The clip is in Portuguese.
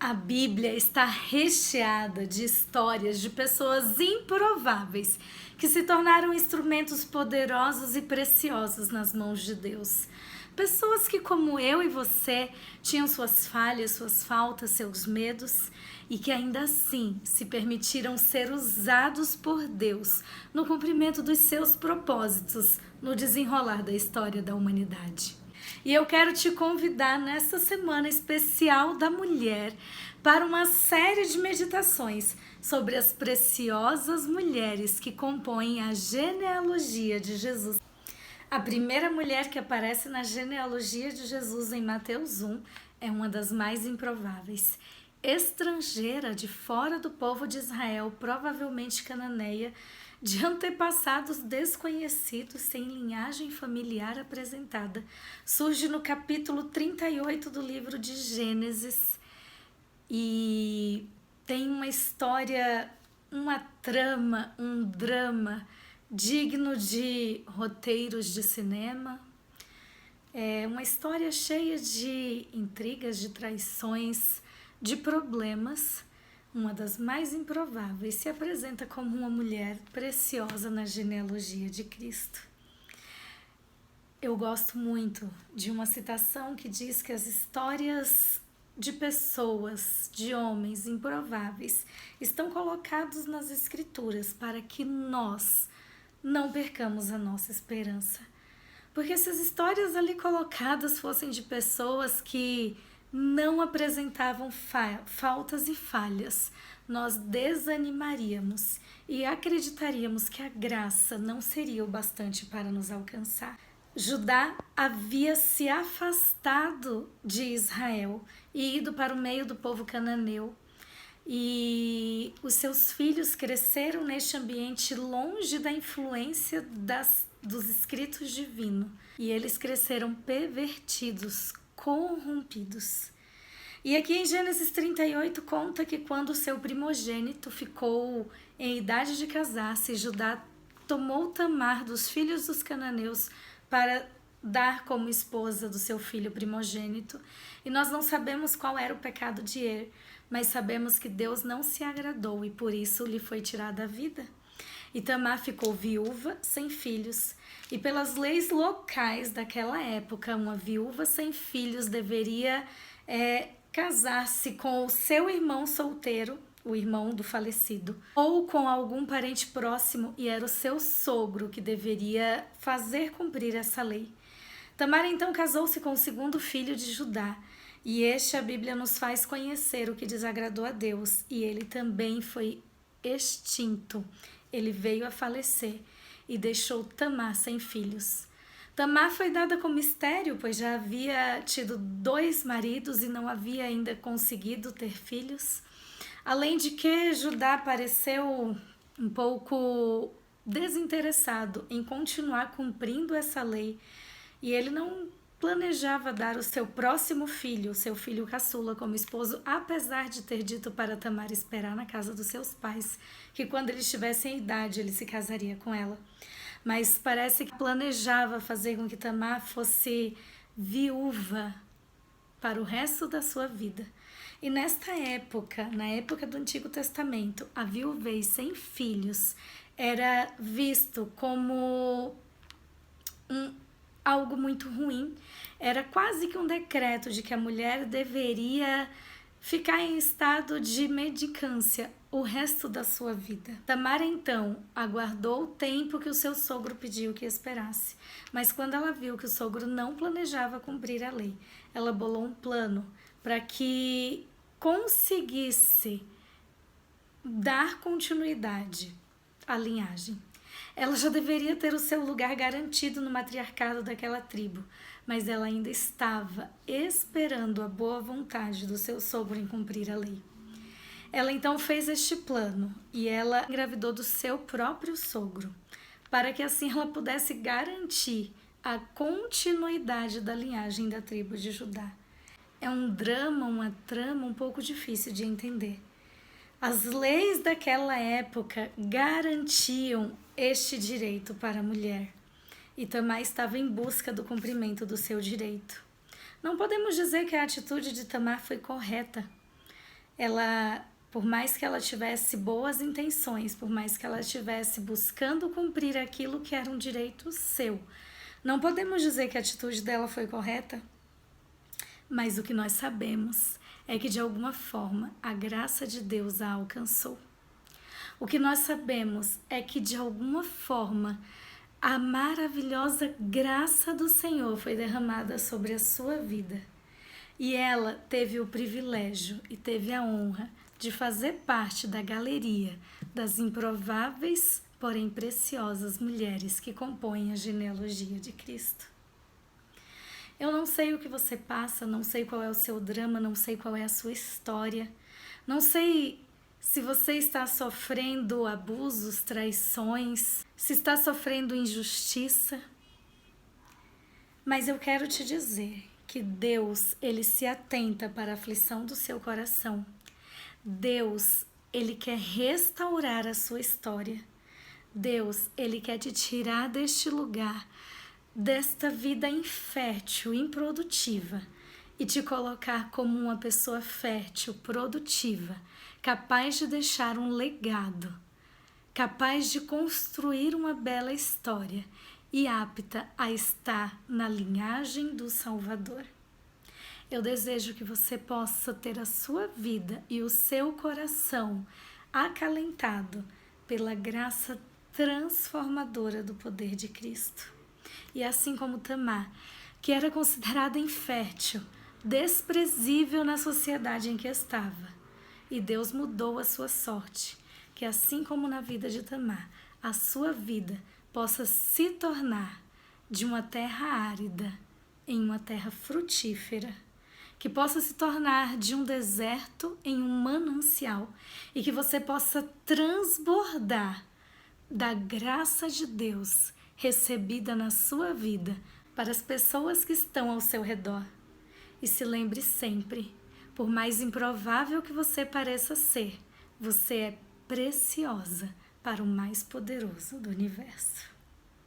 A Bíblia está recheada de histórias de pessoas improváveis que se tornaram instrumentos poderosos e preciosos nas mãos de Deus. Pessoas que, como eu e você, tinham suas falhas, suas faltas, seus medos e que ainda assim se permitiram ser usados por Deus no cumprimento dos seus propósitos no desenrolar da história da humanidade. E eu quero te convidar nesta semana especial da mulher para uma série de meditações sobre as preciosas mulheres que compõem a genealogia de Jesus. A primeira mulher que aparece na genealogia de Jesus em Mateus 1 é uma das mais improváveis. Estrangeira, de fora do povo de Israel, provavelmente cananeia, de antepassados desconhecidos, sem linhagem familiar apresentada, surge no capítulo 38 do livro de Gênesis e tem uma história, uma trama, um drama digno de roteiros de cinema. É uma história cheia de intrigas, de traições, de problemas. Uma das mais improváveis, se apresenta como uma mulher preciosa na genealogia de Cristo. Eu gosto muito de uma citação que diz que as histórias de pessoas, de homens improváveis, estão colocados nas Escrituras para que nós não percamos a nossa esperança. Porque se as histórias ali colocadas fossem de pessoas que não apresentavam faltas e falhas, nós desanimaríamos e acreditaríamos que a graça não seria o bastante para nos alcançar. Judá havia se afastado de Israel e ido para o meio do povo cananeu, e os seus filhos cresceram neste ambiente longe da influência dos escritos divinos, e eles cresceram pervertidos, corrompidos. E aqui em Gênesis 38 conta que quando o seu primogênito ficou em idade de casar-se, Judá tomou Tamar dos filhos dos cananeus para dar como esposa do seu filho primogênito. E nós não sabemos qual era o pecado de Er, mas sabemos que Deus não se agradou e por isso lhe foi tirada a vida. E Tamar ficou viúva, sem filhos. E pelas leis locais daquela época, uma viúva sem filhos deveria casar-se com o seu irmão solteiro, o irmão do falecido, ou com algum parente próximo, e era o seu sogro que deveria fazer cumprir essa lei. Tamar então casou-se com o segundo filho de Judá, e a Bíblia nos faz conhecer o que desagradou a Deus, e ele também foi extinto. Ele veio a falecer e deixou Tamar sem filhos. Tamar foi dada como mistério, pois já havia tido 2 maridos e não havia ainda conseguido ter filhos. Além de que Judá pareceu um pouco desinteressado em continuar cumprindo essa lei, e ele não planejava dar o seu próximo filho, o seu filho caçula, como esposo, apesar de ter dito para Tamar esperar na casa dos seus pais, que quando eles tivessem idade ele se casaria com ela. Mas parece que planejava fazer com que Tamar fosse viúva para o resto da sua vida. E nesta época, na época do Antigo Testamento, a viuvez sem filhos era visto como algo muito ruim. Era quase que um decreto de que a mulher deveria ficar em estado de mendicância o resto da sua vida. Tamar então aguardou o tempo que o seu sogro pediu que esperasse, mas quando ela viu que o sogro não planejava cumprir a lei, ela bolou um plano para que conseguisse dar continuidade à linhagem. Ela já deveria ter o seu lugar garantido no matriarcado daquela tribo, mas ela ainda estava esperando a boa vontade do seu sogro em cumprir a lei. Ela então fez este plano e ela engravidou do seu próprio sogro, para que assim ela pudesse garantir a continuidade da linhagem da tribo de Judá. É um drama, uma trama um pouco difícil de entender. As leis daquela época garantiam este direito para a mulher, e Tamar estava em busca do cumprimento do seu direito. Não podemos dizer que a atitude de Tamar foi correta. ela, por mais que ela tivesse boas intenções, por mais que ela estivesse buscando cumprir aquilo que era um direito seu, não podemos dizer que a atitude dela foi correta, mas o que nós sabemos é que de alguma forma a graça de Deus a alcançou. O que nós sabemos é que de alguma forma a maravilhosa graça do Senhor foi derramada sobre a sua vida. E ela teve o privilégio e teve a honra de fazer parte da galeria das improváveis, porém preciosas mulheres que compõem a genealogia de Cristo. Eu não sei o que você passa, não sei qual é o seu drama, não sei qual é a sua história, não sei se você está sofrendo abusos, traições, se está sofrendo injustiça, mas eu quero te dizer que Deus, Ele se atenta para a aflição do seu coração. Deus, Ele quer restaurar a sua história. Deus, Ele quer te tirar deste lugar, desta vida infértil, improdutiva, e te colocar como uma pessoa fértil, produtiva, capaz de deixar um legado, capaz de construir uma bela história e apta a estar na linhagem do Salvador. Eu desejo que você possa ter a sua vida e o seu coração acalentado pela graça transformadora do poder de Cristo. E assim como Tamar, que era considerada infértil, desprezível na sociedade em que estava, e Deus mudou a sua sorte, que assim como na vida de Tamar, a sua vida possa se tornar de uma terra árida em uma terra frutífera, que possa se tornar de um deserto em um manancial e que você possa transbordar da graça de Deus recebida na sua vida para as pessoas que estão ao seu redor. E se lembre sempre, por mais improvável que você pareça ser, você é preciosa para o mais poderoso do universo.